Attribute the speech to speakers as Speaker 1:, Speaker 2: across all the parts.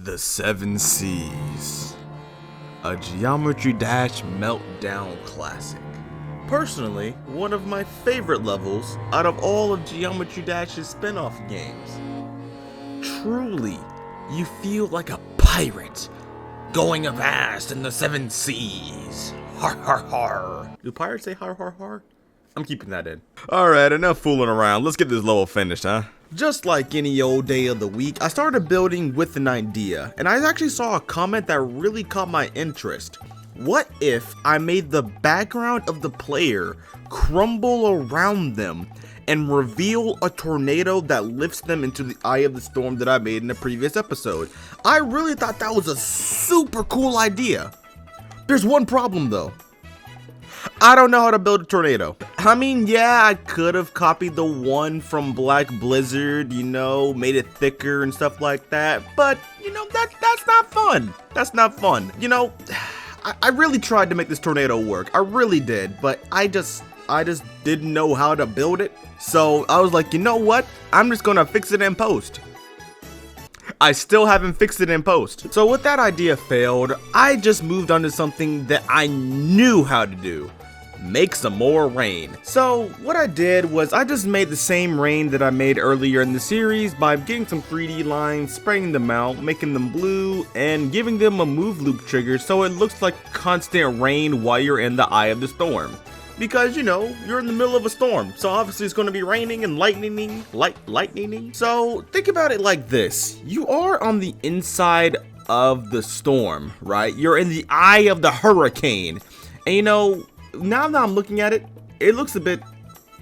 Speaker 1: The Seven Seas, a Geometry Dash Meltdown classic. Personally, one of my favorite levels out of all of Geometry Dash's spin-off games. Truly, you feel like a pirate, going avast in the Seven Seas. Har har har. Do pirates say har har har? I'm keeping that in. Alright, enough fooling around. Let's get this level finished, huh? Just like any old day of the week, I started building with an idea, and I actually saw a comment that really caught my interest. What if I made the background of the player crumble around them and reveal a tornado that lifts them into the eye of the storm that I made in the previous episode? I really thought that was a super cool idea. There's one problem though. I don't know how to build a tornado. I mean, yeah, I could have copied the one from Black Blizzard, you know, made it thicker and stuff like that, but, you know, that's not fun. That's not fun. You know, I really tried to make this tornado work. I really did, but I just didn't know how to build it. So I was like, you know what? I'm just gonna fix it in post. I still haven't fixed it in post. So with that idea failed, I just moved on to something that I knew how to do. Make some more rain. So what I did was I just made the same rain that I made earlier in the series by getting some 3D lines, spraying them out, making them blue, and giving them a move loop trigger so it looks like constant rain while you're in the eye of the storm. Because, you know, you're in the middle of a storm, so obviously it's going to be raining and lightning. So think about it like this. You are on the inside of the storm, right? You're in the eye of the hurricane. And you know, now that I'm looking at it, it looks a bit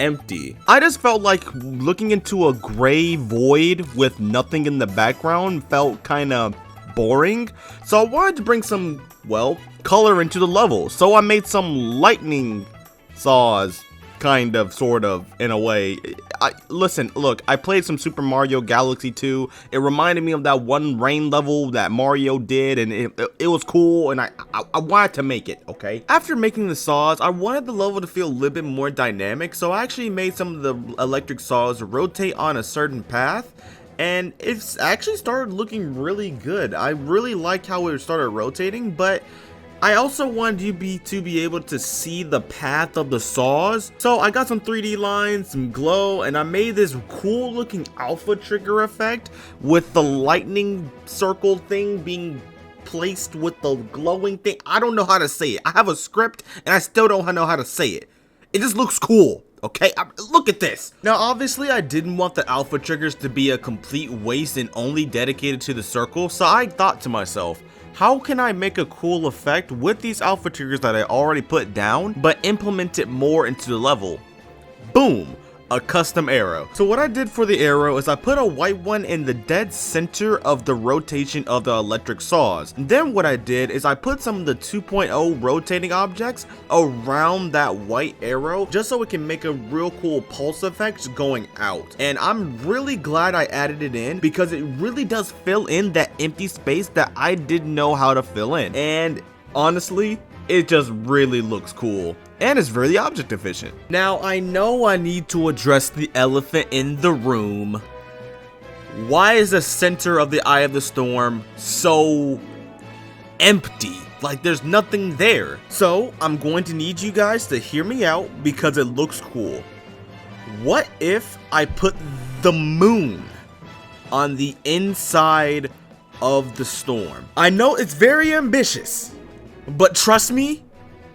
Speaker 1: empty. I just felt like looking into a gray void with nothing in the background felt kind of boring. So I wanted to bring some, well, color into the level. So I made some lightning saws, kind of, sort of, in a way. Listen, look, I played some Super Mario Galaxy 2. It reminded me of that one rain level that Mario did, and it was cool, and I wanted to make it, okay? After making the saws, I wanted the level to feel a little bit more dynamic, so I actually made some of the electric saws rotate on a certain path, and it's actually started looking really good. I really like how it started rotating, but I also wanted you to be able to see the path of the saws. So I got some 3D lines, some glow, and I made this cool looking alpha trigger effect with the lightning circle thing being placed with the glowing thing. I don't know how to say it. I have a script and I still don't know how to say it. It just looks cool. Okay, look at this. Now, obviously, I didn't want the alpha triggers to be a complete waste and only dedicated to the circle. So I thought to myself, how can I make a cool effect with these alpha triggers that I already put down, but implement it more into the level? Boom! A custom arrow. So what I did for the arrow is I put a white one in the dead center of the rotation of the electric saws. And then what I did is I put some of the 2.0 rotating objects around that white arrow just so it can make a real cool pulse effect going out. And I'm really glad I added it in because it really does fill in that empty space that I didn't know how to fill in. And honestly, it just really looks cool. And it's really object efficient. Now, I know I need to address the elephant in the room. Why is the center of the eye of the storm so empty? Like there's nothing there. So I'm going to need you guys to hear me out because it looks cool. What if I put the moon on the inside of the storm? I know it's very ambitious, but trust me,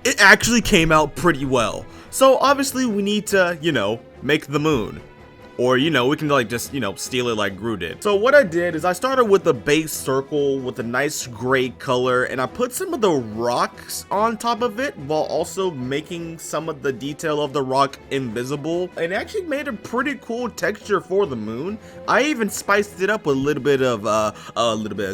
Speaker 1: it actually came out pretty well. So obviously we need to, you know, make the moon. Or, you know, we can like just, you know, steal it like Gru did. So what I did is I started with a base circle with a nice gray color, and I put some of the rocks on top of it while also making some of the detail of the rock invisible. And it actually made a pretty cool texture for the moon. I even spiced it up with a little bit of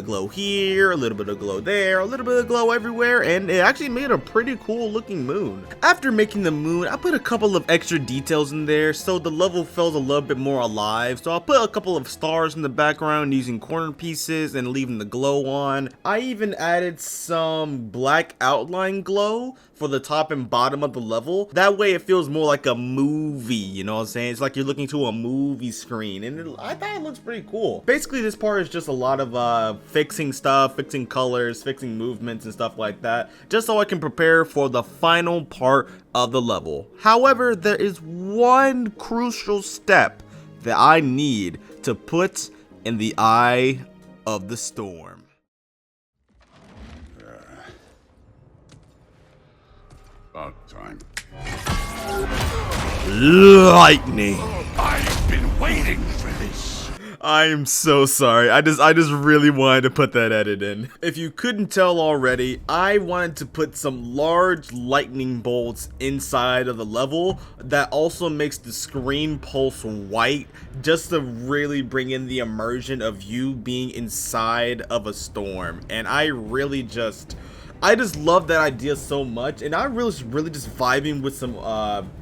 Speaker 1: glow here, a little bit of glow there, a little bit of glow everywhere, and it actually made a pretty cool looking moon. After making the moon, I put a couple of extra details in there so the level feels a little bit bit more alive. So I'll put a couple of stars in the background using corner pieces and leaving the glow on. I even added some black outline glow for the top and bottom of the level. That way it feels more like a movie, you know what I'm saying? It's like you're looking to a movie screen, and I thought it looks pretty cool. Basically, this part is just a lot of fixing stuff, fixing colors, fixing movements and stuff like that, just so I can prepare for the final part of the level. However, there is one crucial step that I need to put in the eye of the storm.
Speaker 2: About time.
Speaker 1: Lightning.
Speaker 2: I've been waiting for this.
Speaker 1: I am so sorry. I just really wanted to put that edit in. If you couldn't tell already, I wanted to put some large lightning bolts inside of the level that also makes the screen pulse white, just to really bring in the immersion of you being inside of a storm. And I just love that idea so much, and I really just vibing with some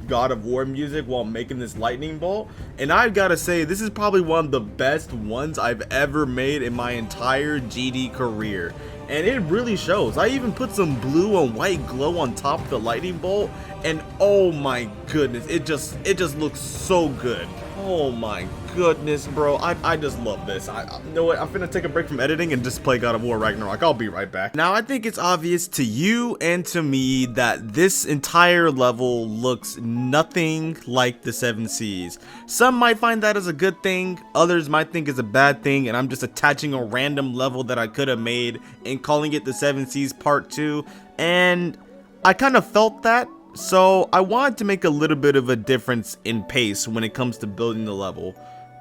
Speaker 1: God of War music while making this lightning bolt. And I've got to say, this is probably one of the best ones I've ever made in my entire GD career, and it really shows. I even put some blue and white glow on top of the lightning bolt, and oh my goodness, it just looks so good. Oh my goodness, bro. I just love this. You know what? I'm finna take a break from editing and just play God of War Ragnarok. I'll be right back. Now, I think it's obvious to you and to me that this entire level looks nothing like the 7 Seas. Some might find that as a good thing, others might think it's a bad thing, and I'm just attaching a random level that I could have made and calling it the 7 Seas Part 2, and I kind of felt that. So I wanted to make a little bit of a difference in pace when it comes to building the level.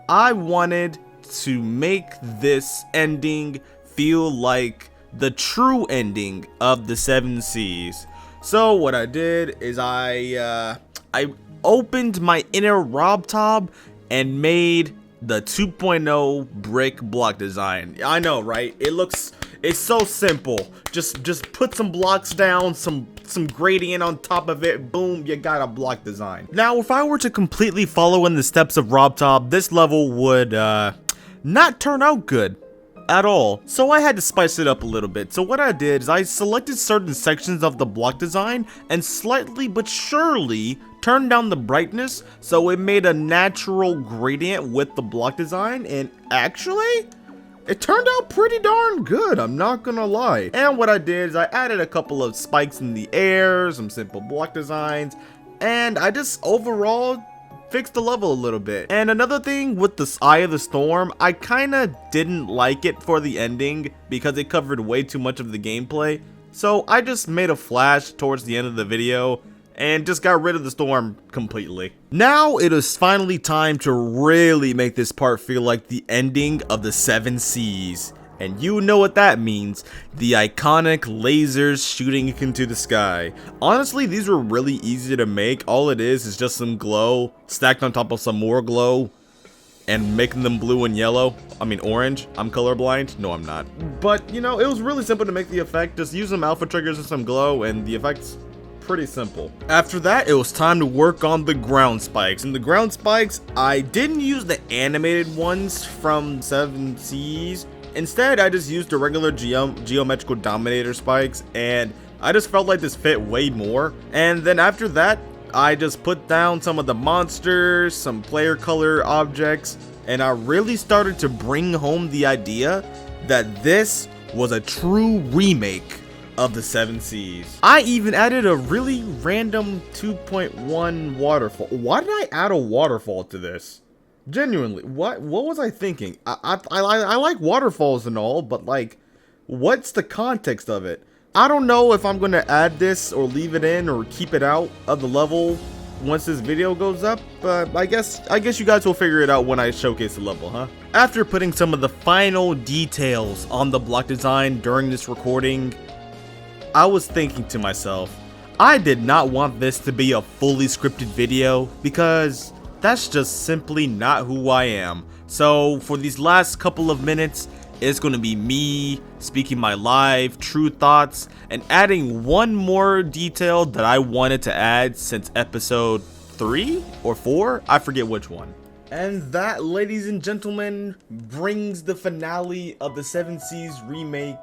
Speaker 1: I wanted to make this ending feel like the true ending of the 7 Seas. So what I did is I opened my inner RobTop and made the 2.0 brick block design. I know, right? It's so simple. Just put some blocks down, some gradient on top of it, boom, you got a block design. Now, if I were to completely follow in the steps of RobTop, this level would not turn out good at all. So I had to spice it up a little bit. So what I did is I selected certain sections of the block design and slightly but surely turned down the brightness so it made a natural gradient with the block design, and actually it turned out pretty darn good, I'm not gonna lie. And what I did is I added a couple of spikes in the air, some simple block designs, and I just overall fixed the level a little bit. And another thing with the Eye of the Storm, I kinda didn't like it for the ending because it covered way too much of the gameplay. So I just made a flash towards the end of the video and just got rid of the storm completely. Now it is finally time to really make this part feel like the ending of the 7 Seas. And you know what that means, the iconic lasers shooting into the sky. Honestly, these were really easy to make. All it is just some glow stacked on top of some more glow and making them blue and yellow. I mean orange. I'm colorblind. No, I'm not. But you know, it was really simple to make the effect. Just use some alpha triggers and some glow and the effect's pretty simple. After that, it was time to work on the ground spikes. And the ground spikes, I didn't use the animated ones from 7 Seas. Instead, I just used the regular geometrical dominator spikes, and I just felt like this fit way more. And then after that, I just put down some of the monsters, some player color objects, and I really started to bring home the idea that this was a true remake of the 7 Seas. I even added a really random 2.1 waterfall. Why did I add a waterfall to this? Genuinely, what was I thinking? I like waterfalls and all, but like, what's the context of it? I don't know if I'm gonna add this or leave it in or keep it out of the level once this video goes up, but I guess you guys will figure it out when I showcase the level, huh? After putting some of the final details on the block design during this recording, I was thinking to myself, I did not want this to be a fully scripted video because that's just simply not who I am. So for these last couple of minutes, it's going to be me speaking my live true thoughts and adding one more detail that I wanted to add since episode 3 or 4, I forget which one. And that, ladies and gentlemen, brings the finale of the Seven Seas remake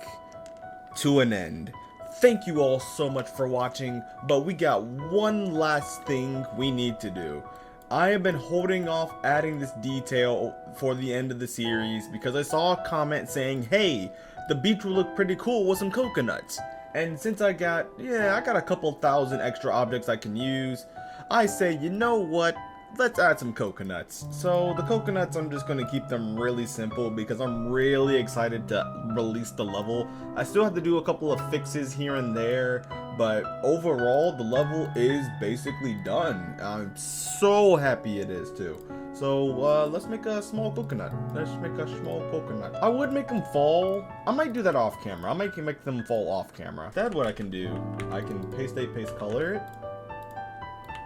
Speaker 1: to an end. Thank you all so much for watching, but we got one last thing we need to do. I have been holding off adding this detail for the end of the series because I saw a comment saying, hey, the beach will look pretty cool with some coconuts. And since I got a couple thousand extra objects I can use, I say, you know what? Let's add some coconuts. So the coconuts, I'm just going to keep them really simple because I'm really excited to release the level. I still have to do a couple of fixes here and there, but overall the level is basically done. I'm so happy it is too. So let's make a small coconut. Let's make a small coconut. I would make them fall. I might do that off camera. I might make them fall off camera. That's what I can do. I can paste color it,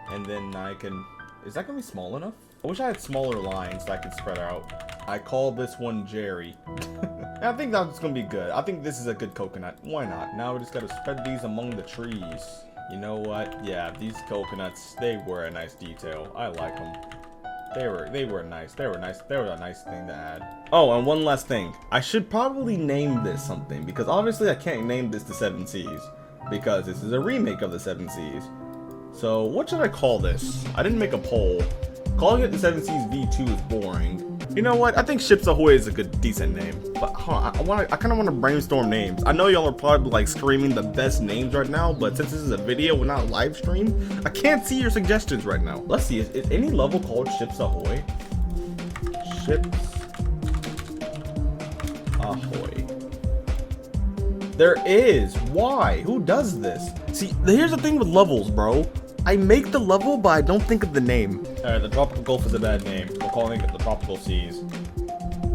Speaker 1: and then I can... Is that gonna be small enough? I wish I had smaller lines that I could spread out. I call this one Jerry. I think that's gonna be good. I think this is a good coconut. Why not? Now we just gotta spread these among the trees. You know what? Yeah, these coconuts, they were a nice detail. I like them. They were nice. They were nice. They were a nice thing to add. Oh, and one last thing. I should probably name this something because obviously I can't name this the Seven Seas because this is a remake of the Seven Seas. So what should I call this? I didn't make a poll. Calling it the Seven Seas V2 is boring. You know what? I think Ships Ahoy is a decent name. But I kind of want to brainstorm names. I know y'all are probably like screaming the best names right now, but since this is a video, we're not a live stream, I can't see your suggestions right now. Let's see. Is any level called Ships Ahoy? Ships Ahoy. There is. Why? Who does this? See, here's the thing with levels, bro. I make the level, but I don't think of the name. Alright, the Tropical Gulf is a bad name. We're calling it the Tropical Seas.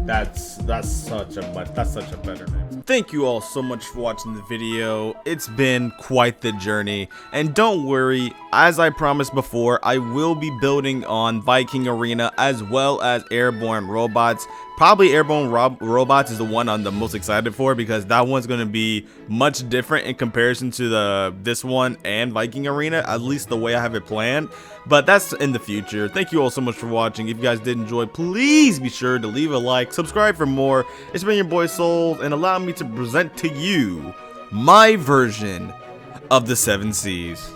Speaker 1: That's such a better name. Thank you all so much for watching the video. It's been quite the journey. And don't worry, as I promised before, I will be building on Viking Arena as well as Airborne Robots. Probably Airborne Robots is the one I'm the most excited for because that one's going to be much different in comparison to this one and Viking Arena, at least the way I have it planned. But that's in the future. Thank you all so much for watching. If you guys did enjoy, please be sure to leave a like, subscribe for more. It's been your boy Souls, and allow me to present to you my version of the Seven Seas.